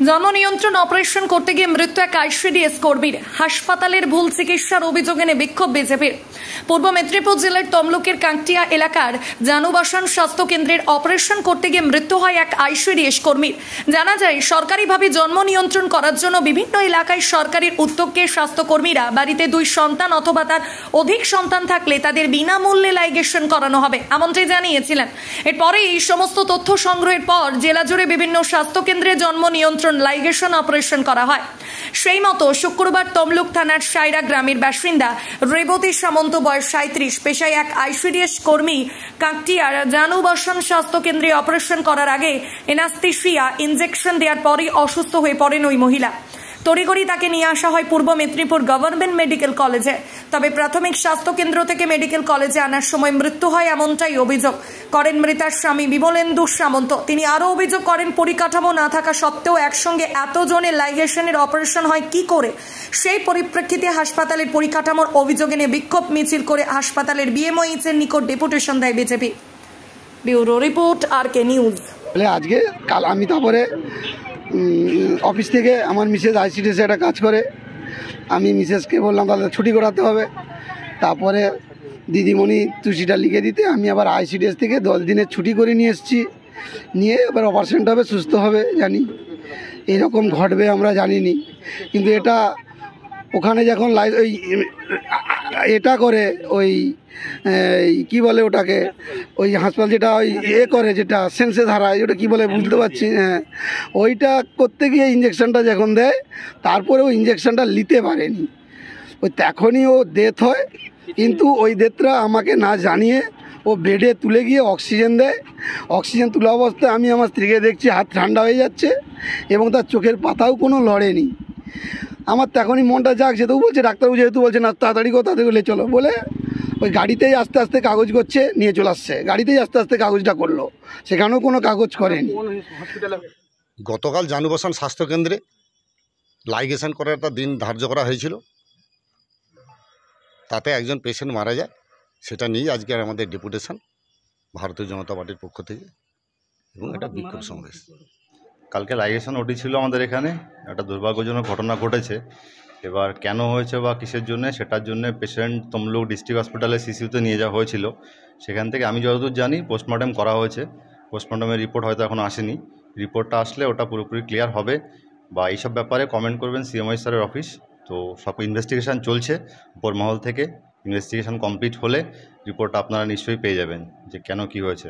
জন্ম নিয়ন্ত্রণ অপারেশন করতে গিয়ে মৃত্যু এক আইসিডিএস কর্মীর। হাসপাতালের ভুল চিকিৎসার অভিযোগ এনে বিক্ষোভ বিজেপির। পূর্ব মেদিনীপুর জেলার তমলুকের কাংটিয়া এলাকার জানুবাসান স্বাস্থ্য কেন্দ্রের অপারেশন করতে গিয়ে মৃত্যু হয় এক আইসিডিএস কর্মীর। জানা যায়, সরকারিভাবে জন্ম নিয়ন্ত্রণ করার জন্য বিভিন্ন এলাকায় সরকারের উদ্যোগে স্বাস্থ্যকর্মীরা বাড়িতে 2 সন্তান অথবা তার অধিক সন্তান থাকলে তাদের বিনামূল্যে লাইগেশন করানো হবে, এমনটাই জানিয়েছিলেন। এরপরে এই সমস্ত তথ্য সংগ্রহের পর জেলা জুড়ে বিভিন্ন স্বাস্থ্য কেন্দ্রে জন্ম নিয়ন্ত্রণ লাইগেশন অপারেশন করা হয়। সেই মতো শুক্রবার তমলুক থানার সাইরা গ্রামের বাসিন্দা রেবতী সামন্ত, বয়স 37, পেশায় এক আইসিডিএস কর্মী, কাকটিয়ার জানুবাসান স্বাস্থ্য কেন্দ্রে অপারেশন করার আগে অ্যানাস্থেসিয়া ইনজেকশন দেওয়ার পরই অসুস্থ হয়ে পড়েন ওই মহিলা। তড়িঘড়ি তাকে নিয়ে আসা হয় পূর্ব মেদিনীপুর গভর্নমেন্ট মেডিকেল কলেজে। তবে প্রাথমিক স্বাস্থ্য কেন্দ্র থেকে মেডিকেল কলেজে আনার সময় মৃত্যু হয়, এমনটাই অভিযোগ করেন মৃতার স্বামী বিমলেন্দু সামন্ত। তিনি আরও অভিযোগ করেন, পরিকাঠামো না থাকা সত্ত্বেও একসঙ্গে এতজনের লাইগেশনের অপারেশন হয় কি করে। সেই পরিপ্রেক্ষিতে হাসপাতালের পরিকাঠামোর অভিযোগ এনে বিক্ষোভ মিছিল করে হাসপাতালের বিএমওএইচ এর নিকট ডেপুটেশন দেয় BJP. Bureau report, RK news. আজকে কাল আমি তারপরে অফিস থেকে আমার মিসেস আইসিডিএসে একটা কাজ করে, আমি মিসেসকে বললাম তাহলে ছুটি করাতে হবে। তারপরে দিদিমণি তুষিটা লিখে দিতে আমি আবার আইসিডিএস থেকে 10 দিনের ছুটি করে নিয়ে এসেছি। নিয়ে এবার অপারেশনটা হবে, সুস্থ হবে জানি, এইরকম ঘটবে আমরা জানিনি। কিন্তু এটা ওখানে যখন ওই এটা করে ওই কি বলে ওটাকে, ওই হাসপাতাল যেটা ওই করে যেটা সেন্সে ধারায়, ওটা কি বলে বুঝতে পারছি, হ্যাঁ, ওইটা করতে গিয়ে ইঞ্জেকশনটা যখন দেয়, তারপরে ও ইঞ্জেকশনটা নিতে পারেনি, ওই তখনই ও ডেথ হয়। কিন্তু ওই ডেথটা আমাকে না জানিয়ে ও বেডে তুলে গিয়ে অক্সিজেন দেয়। অক্সিজেন তোলা অবস্থায় আমি আমার স্ত্রীকে দেখছি হাত ঠান্ডা হয়ে যাচ্ছে এবং তার চোখের পাতাও কোনো লড়েনি। আমার তখনই মনটা জাগছে, তো বলছে ডাক্তারবাবু যেহেতু বলছে না তাড়াতাড়ি তাড়াতাড়ি চলো বলে ওই গাড়িতেই আস্তে আস্তে কাগজ করছে, নিয়ে চলে আসছে। গাড়িতেই আস্তে আস্তে কাগজটা করলো, সেখানেও কোনো কাগজ করেনি। গতকাল জানুবাসান স্বাস্থ্যকেন্দ্রে লাইগেশন করার একটা দিন ধার্য করা হয়েছিল, তাতে একজন পেশেন্ট মারা যায়। সেটা নিয়েই আজকে আমাদের ডেপুটেশন ভারতীয় জনতা পার্টির পক্ষ থেকে এবং একটা বিক্ষোভ সমাবেশ। কালকে লাইগেশন ওটি ছিল আমাদের এখানে, একটা দুর্ভাগ্যজনক ঘটনা ঘটেছে। এবার কেন হয়েছে বা কিসের জন্য, সেটার জন্য পেশেন্ট তমলুক ডিস্ট্রিক্ট হসপিটালে সিসিউতে নিয়ে যাওয়া হয়েছিল। সেখান থেকে আমি যতদূর জানি পোস্টমর্টম করা হয়েছে। পোস্টমর্টমের রিপোর্ট হয়তো এখন আসেনি, রিপোর্টটা আসলে ওটা পুরোপুরি ক্লিয়ার হবে বা এইসব ব্যাপারে কমেন্ট করবেন সিএমআই স্যারের অফিস। তো সব ইনভেস্টিগেশন চলছে উপর মহল থেকে, ইনভেস্টিগেশন কমপ্লিট হলে রিপোর্ট আপনারা নিশ্চয়ই পেয়ে যাবেন যে কেন কি হয়েছে।